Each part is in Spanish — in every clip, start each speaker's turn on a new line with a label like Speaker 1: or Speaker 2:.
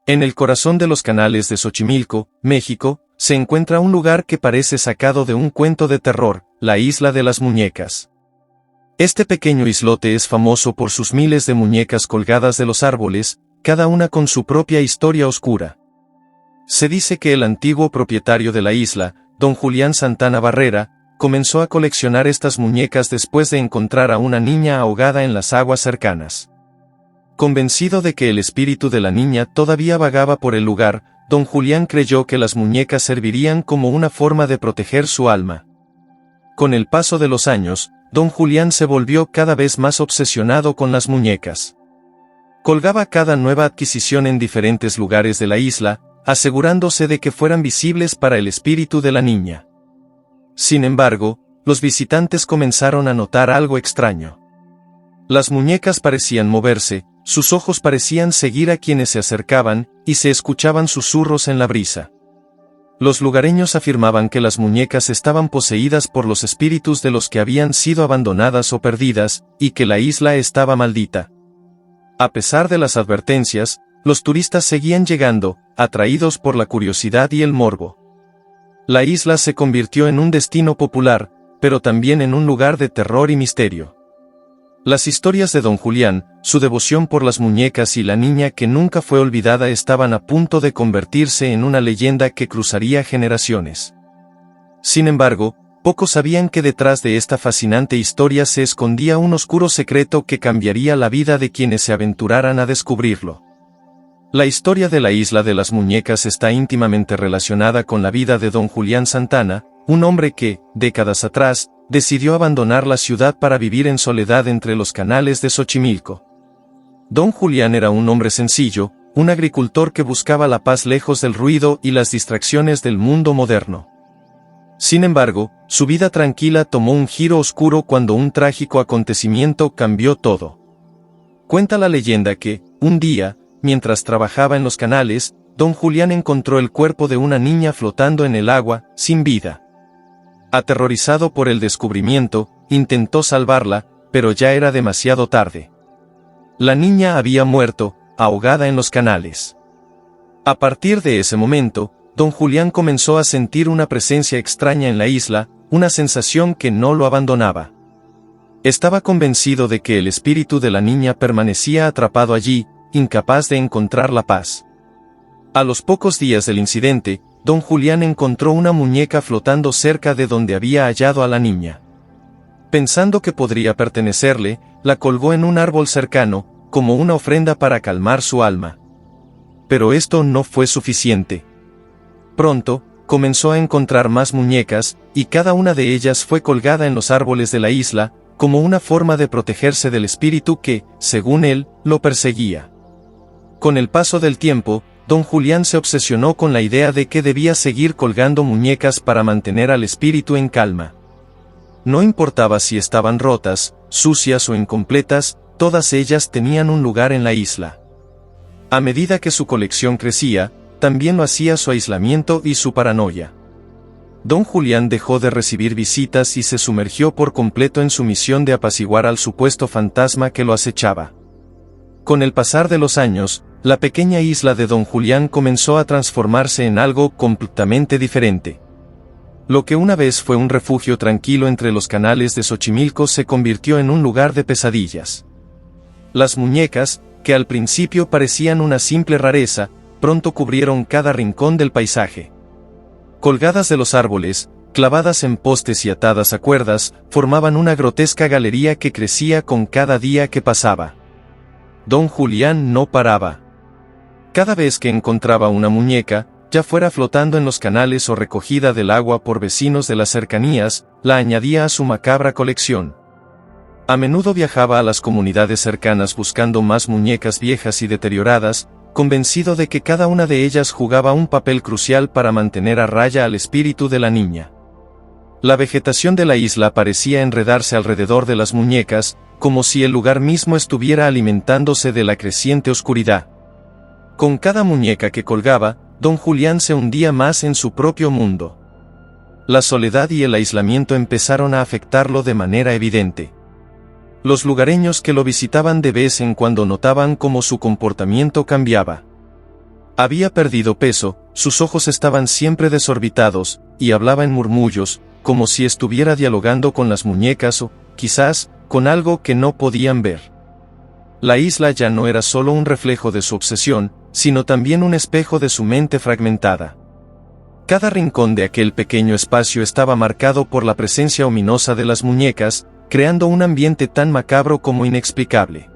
Speaker 1: En el corazón de los canales de Xochimilco, México, se encuentra un lugar que parece sacado de un cuento de terror, la Isla de las Muñecas. Este pequeño islote es famoso por sus miles de muñecas colgadas de los árboles, cada una con su propia historia oscura. Se dice que el antiguo propietario de la isla, don Julián Santana Barrera, comenzó a coleccionar estas muñecas después de encontrar a una niña ahogada en las aguas cercanas. Convencido de que el espíritu de la niña todavía vagaba por el lugar, don Julián creyó que las muñecas servirían como una forma de proteger su alma. Con el paso de los años, don Julián se volvió cada vez más obsesionado con las muñecas. Colgaba cada nueva adquisición en diferentes lugares de la isla, asegurándose de que fueran visibles para el espíritu de la niña. Sin embargo, los visitantes comenzaron a notar algo extraño. Las muñecas parecían moverse, sus ojos parecían seguir a quienes se acercaban, y se escuchaban susurros en la brisa. Los lugareños afirmaban que las muñecas estaban poseídas por los espíritus de los que habían sido abandonadas o perdidas, y que la isla estaba maldita. A pesar de las advertencias, los turistas seguían llegando, atraídos por la curiosidad y el morbo. La isla se convirtió en un destino popular, pero también en un lugar de terror y misterio. Las historias de don Julián, su devoción por las muñecas y la niña que nunca fue olvidada estaban a punto de convertirse en una leyenda que cruzaría generaciones. Sin embargo, pocos sabían que detrás de esta fascinante historia se escondía un oscuro secreto que cambiaría la vida de quienes se aventuraran a descubrirlo. La historia de la Isla de las Muñecas está íntimamente relacionada con la vida de don Julián Santana, un hombre que, décadas atrás, decidió abandonar la ciudad para vivir en soledad entre los canales de Xochimilco. Don Julián era un hombre sencillo, un agricultor que buscaba la paz lejos del ruido y las distracciones del mundo moderno. Sin embargo, su vida tranquila tomó un giro oscuro cuando un trágico acontecimiento cambió todo. Cuenta la leyenda que, un día, mientras trabajaba en los canales, don Julián encontró el cuerpo de una niña flotando en el agua, sin vida. Aterrorizado por el descubrimiento, intentó salvarla, pero ya era demasiado tarde. La niña había muerto, ahogada en los canales. A partir de ese momento, don Julián comenzó a sentir una presencia extraña en la isla, una sensación que no lo abandonaba. Estaba convencido de que el espíritu de la niña permanecía atrapado allí, incapaz de encontrar la paz. A los pocos días del incidente, don Julián encontró una muñeca flotando cerca de donde había hallado a la niña. Pensando que podría pertenecerle, la colgó en un árbol cercano, como una ofrenda para calmar su alma. Pero esto no fue suficiente. Pronto, comenzó a encontrar más muñecas, y cada una de ellas fue colgada en los árboles de la isla, como una forma de protegerse del espíritu que, según él, lo perseguía. Con el paso del tiempo, don Julián se obsesionó con la idea de que debía seguir colgando muñecas para mantener al espíritu en calma. No importaba si estaban rotas, sucias o incompletas, todas ellas tenían un lugar en la isla. A medida que su colección crecía, también lo hacía su aislamiento y su paranoia. Don Julián dejó de recibir visitas y se sumergió por completo en su misión de apaciguar al supuesto fantasma que lo acechaba. Con el pasar de los años, la pequeña isla de don Julián comenzó a transformarse en algo completamente diferente. Lo que una vez fue un refugio tranquilo entre los canales de Xochimilco se convirtió en un lugar de pesadillas. Las muñecas, que al principio parecían una simple rareza, pronto cubrieron cada rincón del paisaje. Colgadas de los árboles, clavadas en postes y atadas a cuerdas, formaban una grotesca galería que crecía con cada día que pasaba. Don Julián no paraba. Cada vez que encontraba una muñeca, ya fuera flotando en los canales o recogida del agua por vecinos de las cercanías, la añadía a su macabra colección. A menudo viajaba a las comunidades cercanas buscando más muñecas viejas y deterioradas, convencido de que cada una de ellas jugaba un papel crucial para mantener a raya al espíritu de la niña. La vegetación de la isla parecía enredarse alrededor de las muñecas, como si el lugar mismo estuviera alimentándose de la creciente oscuridad. Con cada muñeca que colgaba, don Julián se hundía más en su propio mundo. La soledad y el aislamiento empezaron a afectarlo de manera evidente. Los lugareños que lo visitaban de vez en cuando notaban cómo su comportamiento cambiaba. Había perdido peso, sus ojos estaban siempre desorbitados, y hablaba en murmullos, como si estuviera dialogando con las muñecas o, quizás, con algo que no podían ver. La isla ya no era solo un reflejo de su obsesión, sino también un espejo de su mente fragmentada. Cada rincón de aquel pequeño espacio estaba marcado por la presencia ominosa de las muñecas, creando un ambiente tan macabro como inexplicable.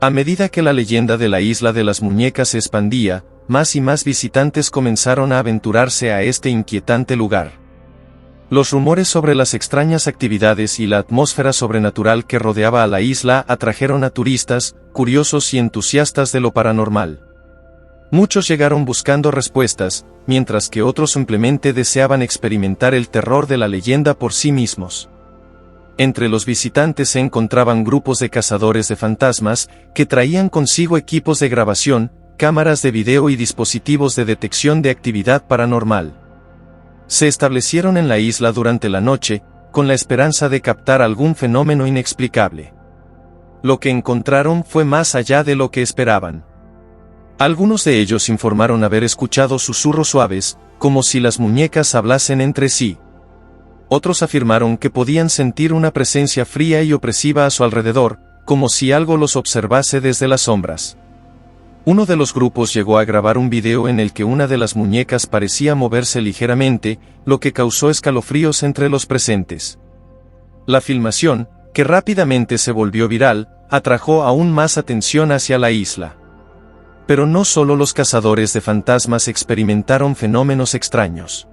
Speaker 1: A medida que la leyenda de la isla de las muñecas se expandía, más y más visitantes comenzaron a aventurarse a este inquietante lugar. Los rumores sobre las extrañas actividades y la atmósfera sobrenatural que rodeaba a la isla atrajeron a turistas, curiosos y entusiastas de lo paranormal. Muchos llegaron buscando respuestas, mientras que otros simplemente deseaban experimentar el terror de la leyenda por sí mismos. Entre los visitantes se encontraban grupos de cazadores de fantasmas, que traían consigo equipos de grabación, cámaras de video y dispositivos de detección de actividad paranormal. Se establecieron en la isla durante la noche, con la esperanza de captar algún fenómeno inexplicable. Lo que encontraron fue más allá de lo que esperaban. Algunos de ellos informaron haber escuchado susurros suaves, como si las muñecas hablasen entre sí. Otros afirmaron que podían sentir una presencia fría y opresiva a su alrededor, como si algo los observase desde las sombras. Uno de los grupos llegó a grabar un video en el que una de las muñecas parecía moverse ligeramente, lo que causó escalofríos entre los presentes. La filmación, que rápidamente se volvió viral, atrajo aún más atención hacia la isla. Pero no solo los cazadores de fantasmas experimentaron fenómenos extraños.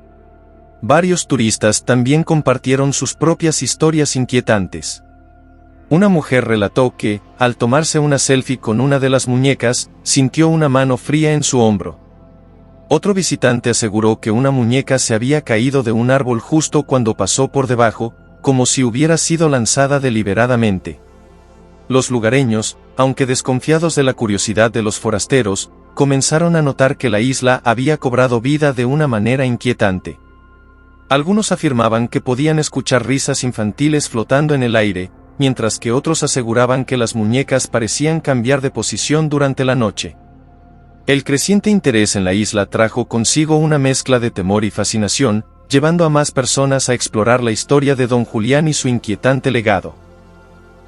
Speaker 1: Varios turistas también compartieron sus propias historias inquietantes. Una mujer relató que, al tomarse una selfie con una de las muñecas, sintió una mano fría en su hombro. Otro visitante aseguró que una muñeca se había caído de un árbol justo cuando pasó por debajo, como si hubiera sido lanzada deliberadamente. Los lugareños, aunque desconfiados de la curiosidad de los forasteros, comenzaron a notar que la isla había cobrado vida de una manera inquietante. Algunos afirmaban que podían escuchar risas infantiles flotando en el aire, mientras que otros aseguraban que las muñecas parecían cambiar de posición durante la noche. El creciente interés en la isla trajo consigo una mezcla de temor y fascinación, llevando a más personas a explorar la historia de Don Julián y su inquietante legado.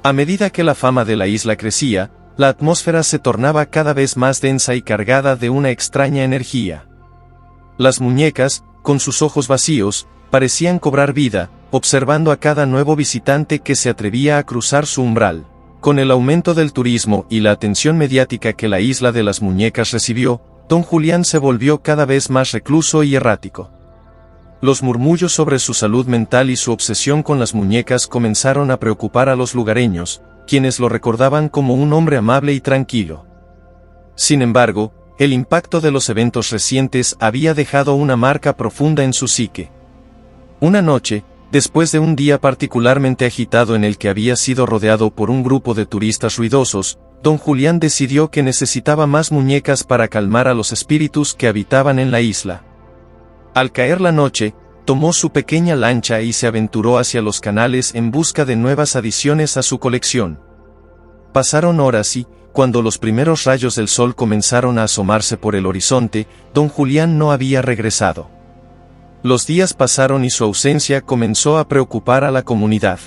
Speaker 1: A medida que la fama de la isla crecía, la atmósfera se tornaba cada vez más densa y cargada de una extraña energía. Las muñecas, con sus ojos vacíos, parecían cobrar vida, observando a cada nuevo visitante que se atrevía a cruzar su umbral. Con el aumento del turismo y la atención mediática que la isla de las muñecas recibió, Don Julián se volvió cada vez más recluso y errático. Los murmullos sobre su salud mental y su obsesión con las muñecas comenzaron a preocupar a los lugareños, quienes lo recordaban como un hombre amable y tranquilo. Sin embargo, el impacto de los eventos recientes había dejado una marca profunda en su psique. Una noche, después de un día particularmente agitado en el que había sido rodeado por un grupo de turistas ruidosos, Don Julián decidió que necesitaba más muñecas para calmar a los espíritus que habitaban en la isla. Al caer la noche, tomó su pequeña lancha y se aventuró hacia los canales en busca de nuevas adiciones a su colección. Pasaron horas y, cuando los primeros rayos del sol comenzaron a asomarse por el horizonte, Don Julián no había regresado. Los días pasaron y su ausencia comenzó a preocupar a la comunidad.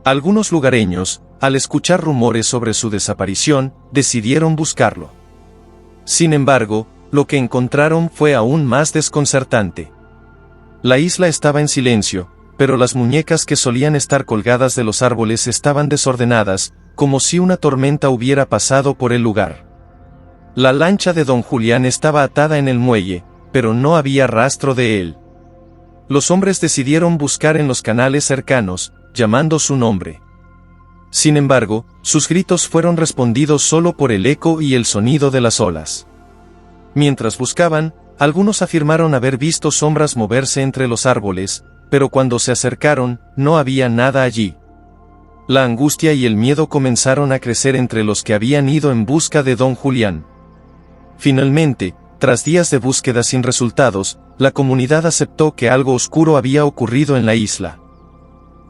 Speaker 1: Algunos lugareños, al escuchar rumores sobre su desaparición, decidieron buscarlo. Sin embargo, lo que encontraron fue aún más desconcertante. La isla estaba en silencio, pero las muñecas que solían estar colgadas de los árboles estaban desordenadas, como si una tormenta hubiera pasado por el lugar. La lancha de Don Julián estaba atada en el muelle, pero no había rastro de él. Los hombres decidieron buscar en los canales cercanos, llamando su nombre. Sin embargo, sus gritos fueron respondidos solo por el eco y el sonido de las olas. Mientras buscaban, algunos afirmaron haber visto sombras moverse entre los árboles, pero cuando se acercaron, no había nada allí. La angustia y el miedo comenzaron a crecer entre los que habían ido en busca de Don Julián. Finalmente, tras días de búsqueda sin resultados, la comunidad aceptó que algo oscuro había ocurrido en la isla.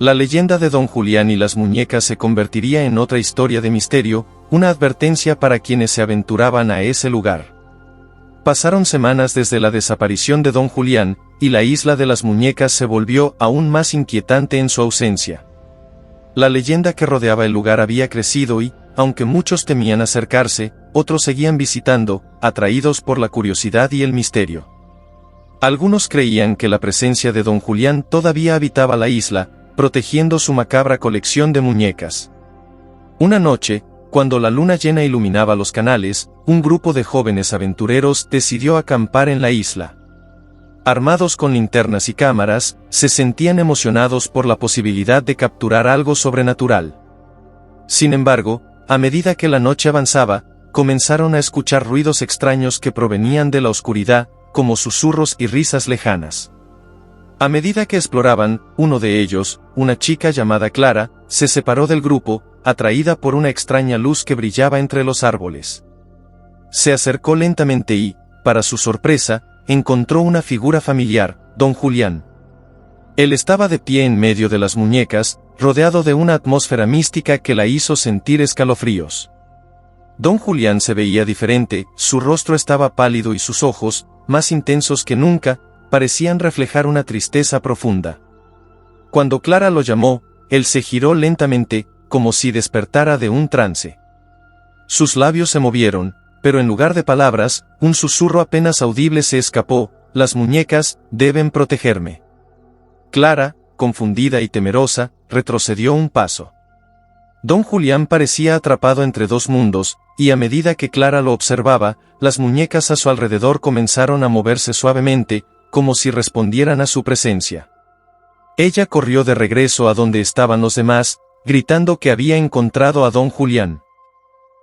Speaker 1: La leyenda de Don Julián y las muñecas se convertiría en otra historia de misterio, una advertencia para quienes se aventuraban a ese lugar. Pasaron semanas desde la desaparición de don Julián, y la isla de las muñecas se volvió aún más inquietante en su ausencia. La leyenda que rodeaba el lugar había crecido y, aunque muchos temían acercarse, otros seguían visitando, atraídos por la curiosidad y el misterio. Algunos creían que la presencia de don Julián todavía habitaba la isla, protegiendo su macabra colección de muñecas. Una noche, cuando la luna llena iluminaba los canales, un grupo de jóvenes aventureros decidió acampar en la isla. Armados con linternas y cámaras, se sentían emocionados por la posibilidad de capturar algo sobrenatural. Sin embargo, a medida que la noche avanzaba, comenzaron a escuchar ruidos extraños que provenían de la oscuridad, como susurros y risas lejanas. A medida que exploraban, uno de ellos, una chica llamada Clara, se separó del grupo, atraída por una extraña luz que brillaba entre los árboles. Se acercó lentamente y, para su sorpresa, encontró una figura familiar, don Julián. Él estaba de pie en medio de las muñecas, rodeado de una atmósfera mística que la hizo sentir escalofríos. Don Julián se veía diferente, su rostro estaba pálido y sus ojos, más intensos que nunca, parecían reflejar una tristeza profunda. Cuando Clara lo llamó, él se giró lentamente, como si despertara de un trance. Sus labios se movieron, pero en lugar de palabras, un susurro apenas audible se escapó: las muñecas deben protegerme. Clara, confundida y temerosa, retrocedió un paso. Don Julián parecía atrapado entre dos mundos, y a medida que Clara lo observaba, las muñecas a su alrededor comenzaron a moverse suavemente, como si respondieran a su presencia. Ella corrió de regreso a donde estaban los demás, gritando que había encontrado a don Julián.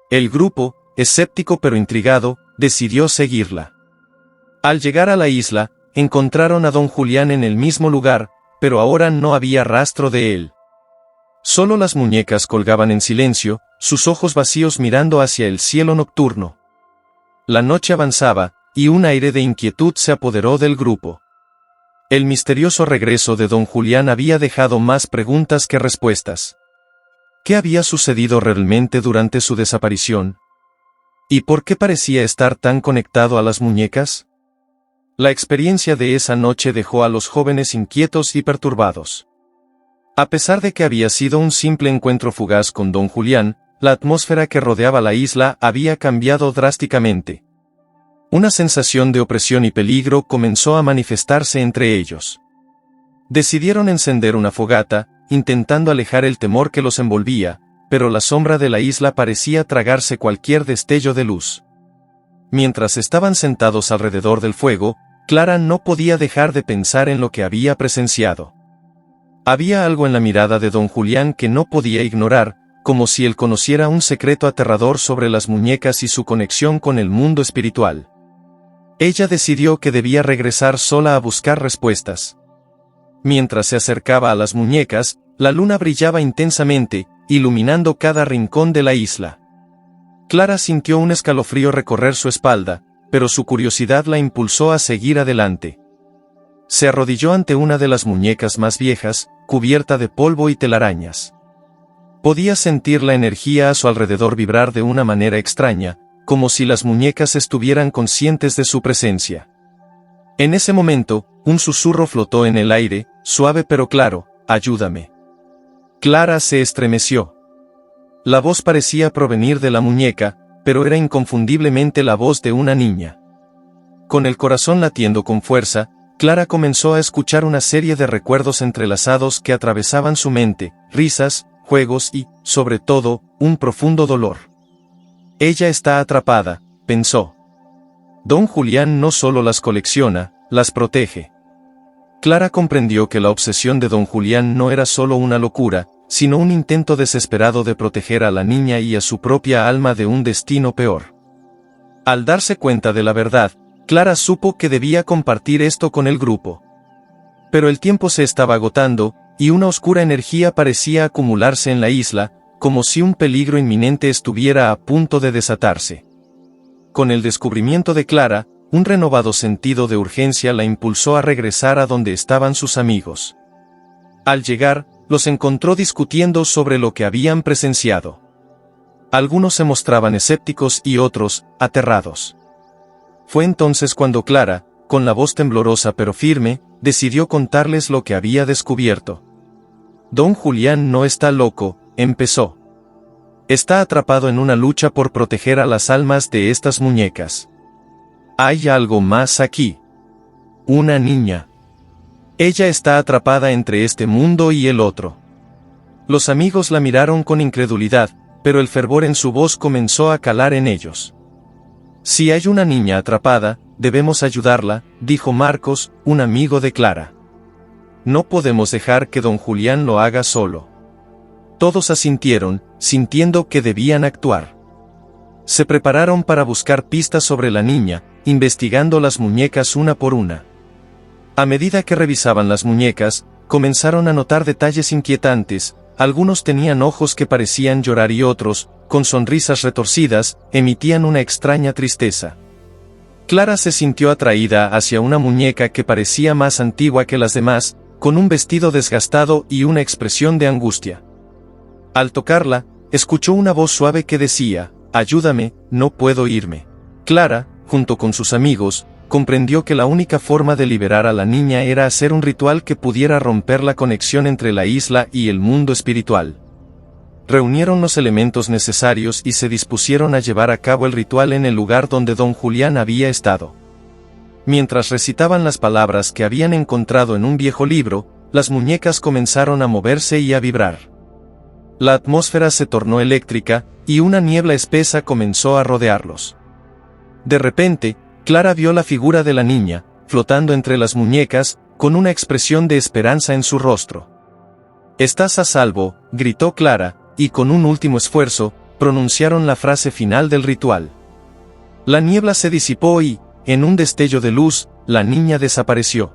Speaker 1: El grupo, escéptico pero intrigado, decidió seguirla. Al llegar a la isla, encontraron a don Julián en el mismo lugar, pero ahora no había rastro de él. Solo las muñecas colgaban en silencio, sus ojos vacíos mirando hacia el cielo nocturno. La noche avanzaba, y un aire de inquietud se apoderó del grupo. El misterioso regreso de don Julián había dejado más preguntas que respuestas. ¿Qué había sucedido realmente durante su desaparición? ¿Y por qué parecía estar tan conectado a las muñecas? La experiencia de esa noche dejó a los jóvenes inquietos y perturbados. A pesar de que había sido un simple encuentro fugaz con don Julián, la atmósfera que rodeaba la isla había cambiado drásticamente. Una sensación de opresión y peligro comenzó a manifestarse entre ellos. Decidieron encender una fogata, intentando alejar el temor que los envolvía, pero la sombra de la isla parecía tragarse cualquier destello de luz. Mientras estaban sentados alrededor del fuego, Clara no podía dejar de pensar en lo que había presenciado. Había algo en la mirada de don Julián que no podía ignorar, como si él conociera un secreto aterrador sobre las muñecas y su conexión con el mundo espiritual. Ella decidió que debía regresar sola a buscar respuestas. Mientras se acercaba a las muñecas, la luna brillaba intensamente, iluminando cada rincón de la isla. Clara sintió un escalofrío recorrer su espalda, pero su curiosidad la impulsó a seguir adelante. Se arrodilló ante una de las muñecas más viejas, cubierta de polvo y telarañas. Podía sentir la energía a su alrededor vibrar de una manera extraña, como si las muñecas estuvieran conscientes de su presencia. En ese momento, un susurro flotó en el aire, suave pero claro: ayúdame. Clara se estremeció. La voz parecía provenir de la muñeca, pero era inconfundiblemente la voz de una niña. Con el corazón latiendo con fuerza, Clara comenzó a escuchar una serie de recuerdos entrelazados que atravesaban su mente: risas, juegos y, sobre todo, un profundo dolor. Ella está atrapada, pensó. Don Julián no solo las colecciona, las protege. Clara comprendió que la obsesión de don Julián no era solo una locura, sino un intento desesperado de proteger a la niña y a su propia alma de un destino peor. Al darse cuenta de la verdad, Clara supo que debía compartir esto con el grupo. Pero el tiempo se estaba agotando, y una oscura energía parecía acumularse en la isla, como si un peligro inminente estuviera a punto de desatarse. Con el descubrimiento de Clara, un renovado sentido de urgencia la impulsó a regresar a donde estaban sus amigos. Al llegar, los encontró discutiendo sobre lo que habían presenciado. Algunos se mostraban escépticos y otros, aterrados. Fue entonces cuando Clara, con la voz temblorosa pero firme, decidió contarles lo que había descubierto. Don Julián no está loco, empezó. Está atrapado en una lucha por proteger a las almas de estas muñecas. Hay algo más aquí. Una niña. Ella está atrapada entre este mundo y el otro. Los amigos la miraron con incredulidad, pero el fervor en su voz comenzó a calar en ellos. Si hay una niña atrapada, debemos ayudarla, dijo Marcos, un amigo de Clara. No podemos dejar que don Julián lo haga solo. Todos asintieron, sintiendo que debían actuar. Se prepararon para buscar pistas sobre la niña, investigando las muñecas una por una. A medida que revisaban las muñecas, comenzaron a notar detalles inquietantes. Algunos tenían ojos que parecían llorar y otros, con sonrisas retorcidas, emitían una extraña tristeza. Clara se sintió atraída hacia una muñeca que parecía más antigua que las demás, con un vestido desgastado y una expresión de angustia. Al tocarla, escuchó una voz suave que decía, «Ayúdame, no puedo irme». Clara, junto con sus amigos, comprendió que la única forma de liberar a la niña era hacer un ritual que pudiera romper la conexión entre la isla y el mundo espiritual. Reunieron los elementos necesarios y se dispusieron a llevar a cabo el ritual en el lugar donde don Julián había estado. Mientras recitaban las palabras que habían encontrado en un viejo libro, las muñecas comenzaron a moverse y a vibrar. La atmósfera se tornó eléctrica, y una niebla espesa comenzó a rodearlos. De repente, Clara vio la figura de la niña, flotando entre las muñecas, con una expresión de esperanza en su rostro. «Estás a salvo», gritó Clara, y con un último esfuerzo, pronunciaron la frase final del ritual. La niebla se disipó y, en un destello de luz, la niña desapareció.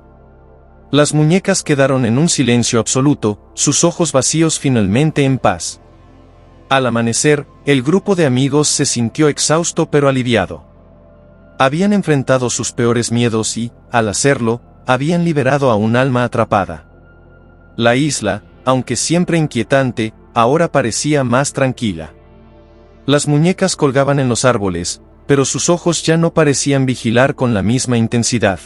Speaker 1: Las muñecas quedaron en un silencio absoluto, sus ojos vacíos finalmente en paz. Al amanecer, el grupo de amigos se sintió exhausto pero aliviado. Habían enfrentado sus peores miedos y, al hacerlo, habían liberado a un alma atrapada. La isla, aunque siempre inquietante, ahora parecía más tranquila. Las muñecas colgaban en los árboles, pero sus ojos ya no parecían vigilar con la misma intensidad.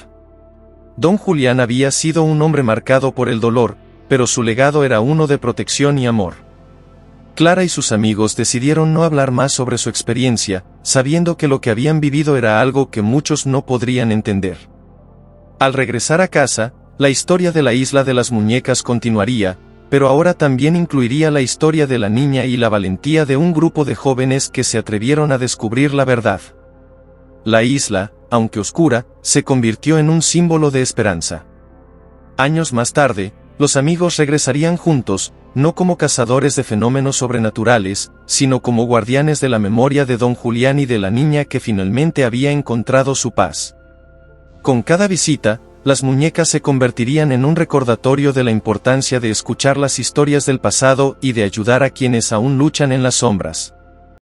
Speaker 1: Don Julián había sido un hombre marcado por el dolor, pero su legado era uno de protección y amor. Clara y sus amigos decidieron no hablar más sobre su experiencia, sabiendo que lo que habían vivido era algo que muchos no podrían entender. Al regresar a casa, la historia de la isla de las muñecas continuaría, pero ahora también incluiría la historia de la niña y la valentía de un grupo de jóvenes que se atrevieron a descubrir la verdad. La isla, aunque oscura, se convirtió en un símbolo de esperanza. Años más tarde, los amigos regresarían juntos, no como cazadores de fenómenos sobrenaturales, sino como guardianes de la memoria de don Julián y de la niña que finalmente había encontrado su paz. Con cada visita, las muñecas se convertirían en un recordatorio de la importancia de escuchar las historias del pasado y de ayudar a quienes aún luchan en las sombras.